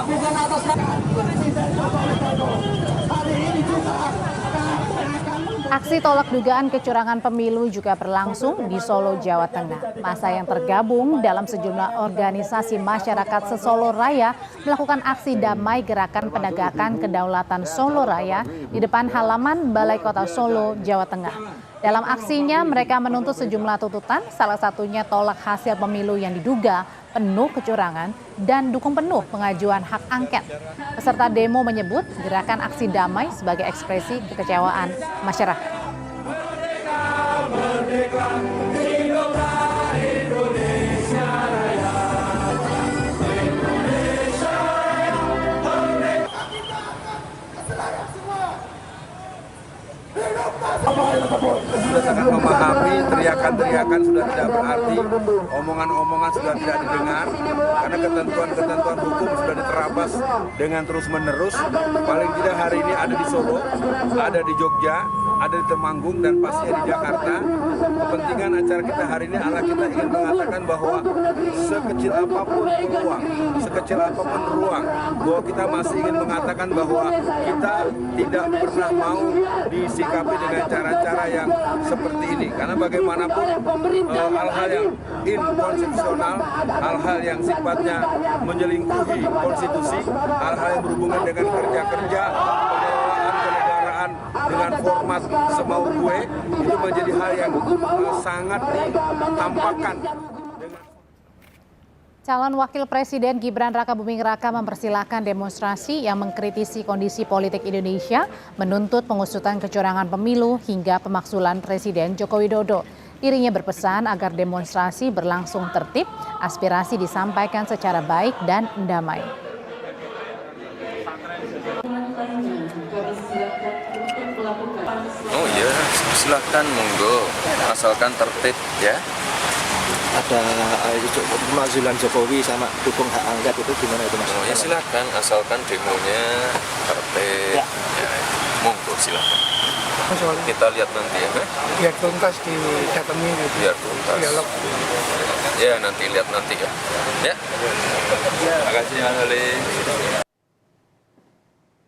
bukan atas nama Presiden Joko Widodo. Hari ini juga Aksi tolak dugaan kecurangan pemilu juga berlangsung di Solo, Jawa Tengah. Massa yang tergabung dalam sejumlah organisasi masyarakat se-Solo Raya melakukan aksi damai gerakan penegakan kedaulatan Solo Raya di depan halaman Balai Kota Solo, Jawa Tengah. Dalam aksinya mereka menuntut sejumlah tuntutan, salah satunya tolak hasil pemilu yang diduga penuh kecurangan dan dukung penuh pengajuan hak angket. Peserta demo menyebut gerakan aksi damai sebagai ekspresi kekecewaan masyarakat. Sangat memahami teriakan-teriakan sudah tidak berarti, omongan-omongan sudah tidak didengar, karena ketentuan-ketentuan hukum sudah diterabas dengan terus-menerus. Paling tidak hari ini ada di Solo, ada di Jogja, ada di Temanggung, dan pastinya di Jakarta. Kepentingan acara kita hari ini adalah kita ingin mengatakan bahwa sekecil apapun peluang, sekecil apapun ruang, bahwa kita masih ingin mengatakan bahwa kita tidak pernah mau disikapi dengan cara-cara yang seperti ini. Karena bagaimanapun hal-hal yang inkonstitusional, hal-hal yang sifatnya menyelingkuhi konstitusi, hal-hal yang berhubungan dengan kerja-kerja, pengelolaan kenegaraan dengan format semau gue, itu menjadi hal yang sangat ditampakkan. Calon Wakil Presiden Gibran Rakabuming Raka mempersilahkan demonstrasi yang mengkritisi kondisi politik Indonesia, menuntut pengusutan kecurangan pemilu hingga pemakzulan Presiden Joko Widodo. Dirinya berpesan agar demonstrasi berlangsung tertib, aspirasi disampaikan secara baik dan damai. Oh iya, silakan monggo, asalkan tertib ya. Ada pemakzulan Jokowi sama dukung hak angket itu gimana itu Mas? Oh ya silakan, asalkan demonya tertib. Ya, monggo silakan. Kita lihat nanti ya. Biar tuntas didatangi gitu. Biar tuntas. Dialog. Ya nanti lihat nanti ya. Ya. Terima kasih Mas Ali.